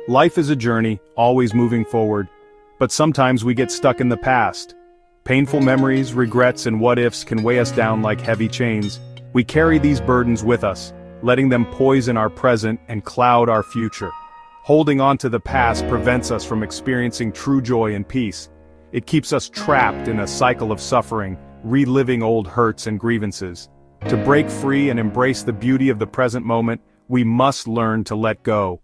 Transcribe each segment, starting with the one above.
Life is a journey, always moving forward, but sometimes we get stuck in the past. Painful memories, regrets, and what-ifs can weigh us down like heavy chains. We carry these burdens with us, letting them poison our present and cloud our future. Holding on to the past prevents us from experiencing true joy and peace. It keeps us trapped in a cycle of suffering, reliving old hurts and grievances. To break free and embrace the beauty of the present moment, we must learn to let go.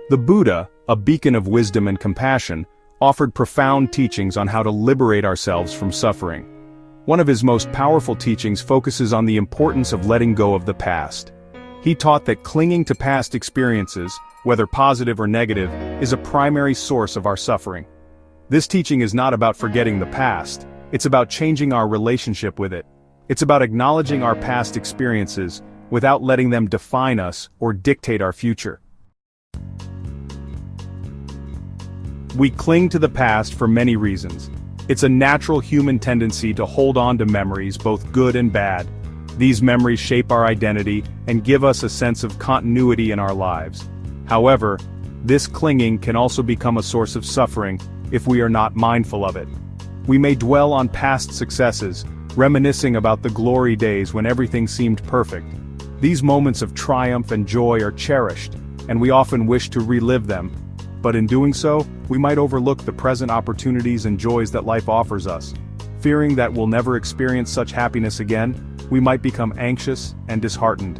The Buddha, a beacon of wisdom and compassion, offered profound teachings on how to liberate ourselves from suffering. One of his most powerful teachings focuses on the importance of letting go of the past. He taught that clinging to past experiences, whether positive or negative, is a primary source of our suffering. This teaching is not about forgetting the past, it's about changing our relationship with it. It's about acknowledging our past experiences, without letting them define us or dictate our future. We cling to the past for many reasons. It's a natural human tendency to hold on to memories, both good and bad. These memories shape our identity and give us a sense of continuity in our lives. However, this clinging can also become a source of suffering if we are not mindful of it. We may dwell on past successes, reminiscing about the glory days when everything seemed perfect. These moments of triumph and joy are cherished, and we often wish to relive them. But in doing so, we might overlook the present opportunities and joys that life offers us. Fearing that we'll never experience such happiness again, we might become anxious and disheartened.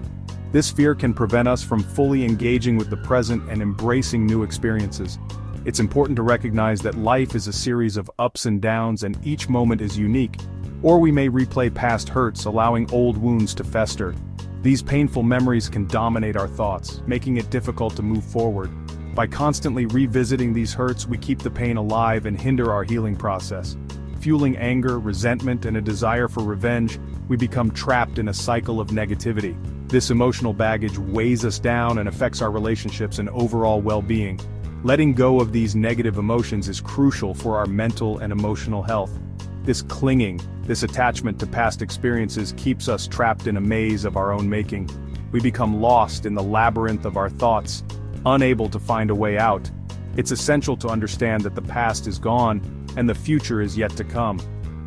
This fear can prevent us from fully engaging with the present and embracing new experiences. It's important to recognize that life is a series of ups and downs, and each moment is unique. Or we may replay past hurts, allowing old wounds to fester. These painful memories can dominate our thoughts, making it difficult to move forward. By constantly revisiting these hurts, we keep the pain alive and hinder our healing process. Fueling anger, resentment, and a desire for revenge, we become trapped in a cycle of negativity. This emotional baggage weighs us down and affects our relationships and overall well-being. Letting go of these negative emotions is crucial for our mental and emotional health. This clinging, this attachment to past experiences keeps us trapped in a maze of our own making. We become lost in the labyrinth of our thoughts, unable to find a way out. It's essential to understand that the past is gone, and the future is yet to come.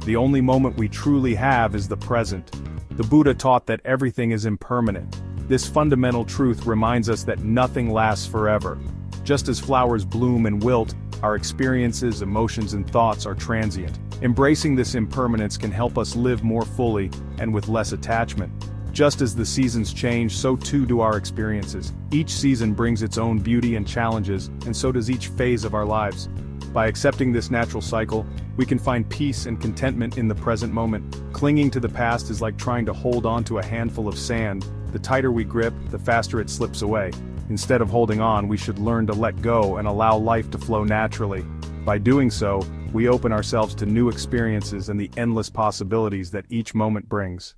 The only moment we truly have is the present. The Buddha taught that everything is impermanent. This fundamental truth reminds us that nothing lasts forever. Just as flowers bloom and wilt, our experiences, emotions, and thoughts are transient. Embracing this impermanence can help us live more fully and with less attachment. Just as the seasons change, so too do our experiences. Each season brings its own beauty and challenges, and so does each phase of our lives. By accepting this natural cycle, we can find peace and contentment in the present moment. Clinging to the past is like trying to hold on to a handful of sand. The tighter we grip, the faster it slips away. Instead of holding on, we should learn to let go and allow life to flow naturally. By doing so, we open ourselves to new experiences and the endless possibilities that each moment brings.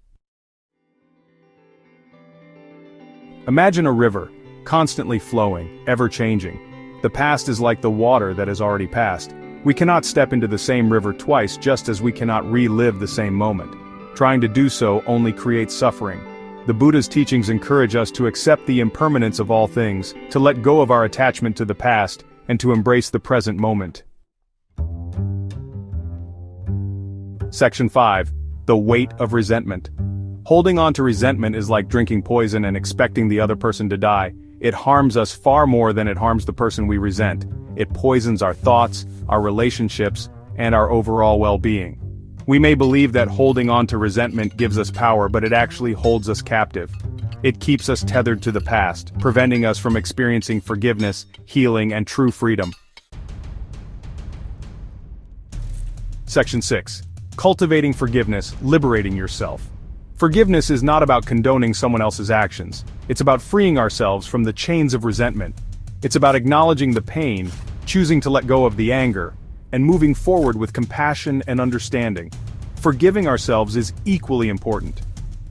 Imagine a river, constantly flowing, ever-changing. The past is like the water that has already passed. We cannot step into the same river twice, just as we cannot relive the same moment. Trying to do so only creates suffering. The Buddha's teachings encourage us to accept the impermanence of all things, to let go of our attachment to the past, and to embrace the present moment. Section 5. The weight of resentment. Holding on to resentment is like drinking poison and expecting the other person to die. It harms us far more than it harms the person we resent. It poisons our thoughts, our relationships, and our overall well-being. We may believe that holding on to resentment gives us power, but it actually holds us captive. It keeps us tethered to the past, preventing us from experiencing forgiveness, healing, and true freedom. Section 6. Cultivating forgiveness, liberating yourself. Forgiveness is not about condoning someone else's actions. It's about freeing ourselves from the chains of resentment. It's about acknowledging the pain, choosing to let go of the anger, and moving forward with compassion and understanding. Forgiving ourselves is equally important.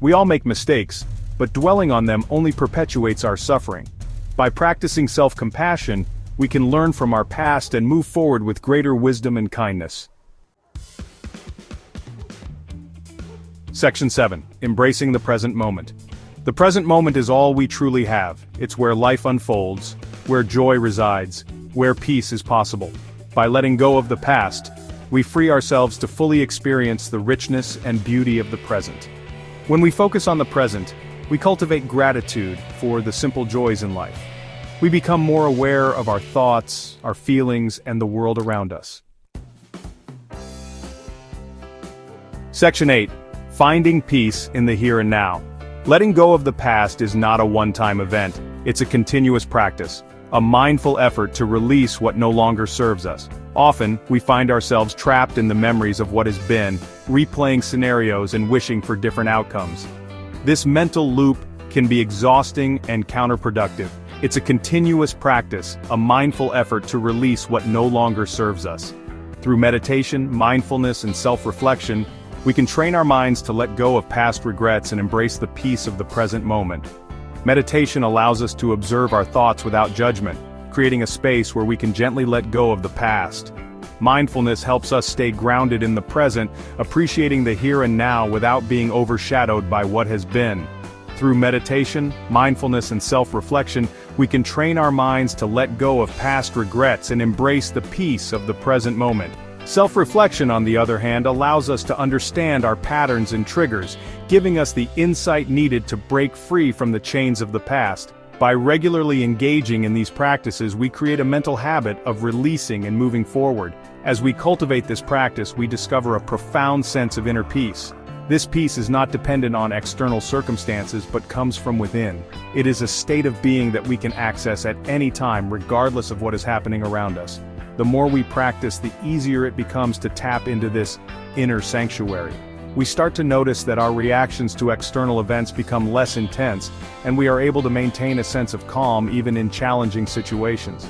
We all make mistakes, but dwelling on them only perpetuates our suffering. By practicing self-compassion, we can learn from our past and move forward with greater wisdom and kindness. Section 7. Embracing the present moment. The present moment is all we truly have. It's where life unfolds, where joy resides, where peace is possible. By letting go of the past, we free ourselves to fully experience the richness and beauty of the present. When we focus on the present, we cultivate gratitude for the simple joys in life. We become more aware of our thoughts, our feelings, and the world around us. Section 8. Finding peace in the here and now. Letting go of the past is not a one-time event, it's a continuous practice, a mindful effort to release what no longer serves us. Often, we find ourselves trapped in the memories of what has been, replaying scenarios and wishing for different outcomes. This mental loop can be exhausting and counterproductive. It's a continuous practice, a mindful effort to release what no longer serves us. Through meditation, mindfulness, and self-reflection, we can train our minds to let go of past regrets and embrace the peace of the present moment. Meditation allows us to observe our thoughts without judgment, creating a space where we can gently let go of the past. Mindfulness helps us stay grounded in the present, appreciating the here and now without being overshadowed by what has been. Through meditation, mindfulness, and self-reflection, we can train our minds to let go of past regrets and embrace the peace of the present moment. Self-reflection, on the other hand, allows us to understand our patterns and triggers, giving us the insight needed to break free from the chains of the past. By regularly engaging in these practices, we create a mental habit of releasing and moving forward. As we cultivate this practice, we discover a profound sense of inner peace. This peace is not dependent on external circumstances but comes from within. It is a state of being that we can access at any time regardless of what is happening around us. The more we practice, the easier it becomes to tap into this inner sanctuary. We start to notice that our reactions to external events become less intense, and we are able to maintain a sense of calm even in challenging situations.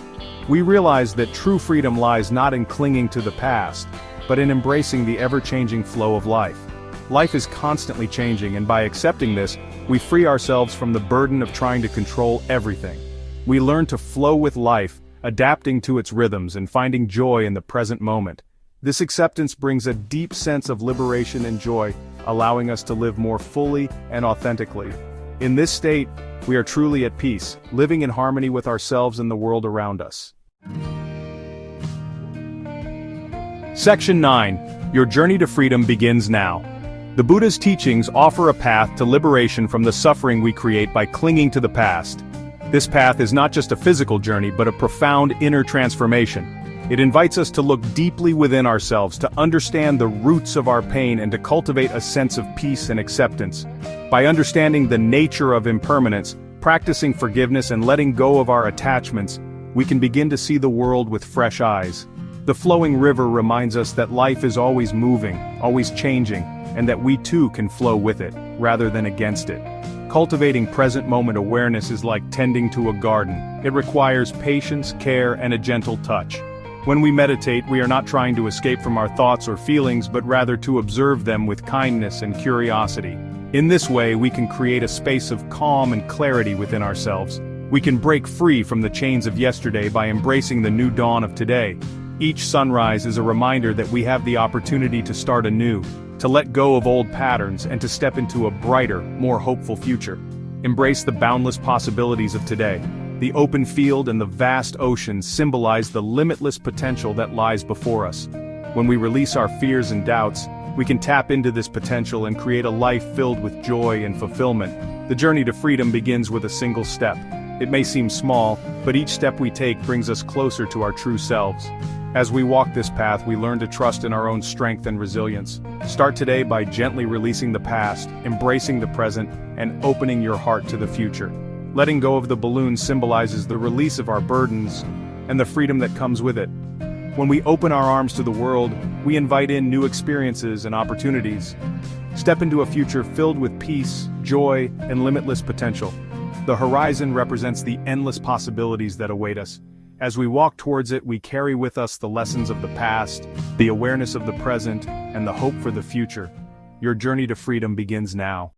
We realize that true freedom lies not in clinging to the past, but in embracing the ever-changing flow of life. Life is constantly changing, and by accepting this, we free ourselves from the burden of trying to control everything. We learn to flow with life, adapting to its rhythms and finding joy in the present moment. This acceptance brings a deep sense of liberation and joy, allowing us to live more fully and authentically. In this state, we are truly at peace, living in harmony with ourselves and the world around us. Section 9. Your journey to freedom begins now. The Buddha's teachings offer a path to liberation from the suffering we create by clinging to the past. This path is not just a physical journey but a profound inner transformation. It invites us to look deeply within ourselves, to understand the roots of our pain and to cultivate a sense of peace and acceptance. By understanding the nature of impermanence, practicing forgiveness and letting go of our attachments, we can begin to see the world with fresh eyes. The flowing river reminds us that life is always moving, always changing, and that we too can flow with it, rather than against it. Cultivating present moment awareness is like tending to a garden. It requires patience, care, and a gentle touch. When we meditate, we are not trying to escape from our thoughts or feelings, but rather to observe them with kindness and curiosity. In this way, we can create a space of calm and clarity within ourselves. We can break free from the chains of yesterday by embracing the new dawn of today. Each sunrise is a reminder that we have the opportunity to start anew, to let go of old patterns and to step into a brighter, more hopeful future. Embrace the boundless possibilities of today. The open field and the vast ocean symbolize the limitless potential that lies before us. When we release our fears and doubts, we can tap into this potential and create a life filled with joy and fulfillment. The journey to freedom begins with a single step. It may seem small, but each step we take brings us closer to our true selves. As we walk this path, we learn to trust in our own strength and resilience. Start today by gently releasing the past, embracing the present, and opening your heart to the future. Letting go of the balloon symbolizes the release of our burdens and the freedom that comes with it. When we open our arms to the world, we invite in new experiences and opportunities. Step into a future filled with peace, joy, and limitless potential. The horizon represents the endless possibilities that await us. As we walk towards it, we carry with us the lessons of the past, the awareness of the present, and the hope for the future. Your journey to freedom begins now.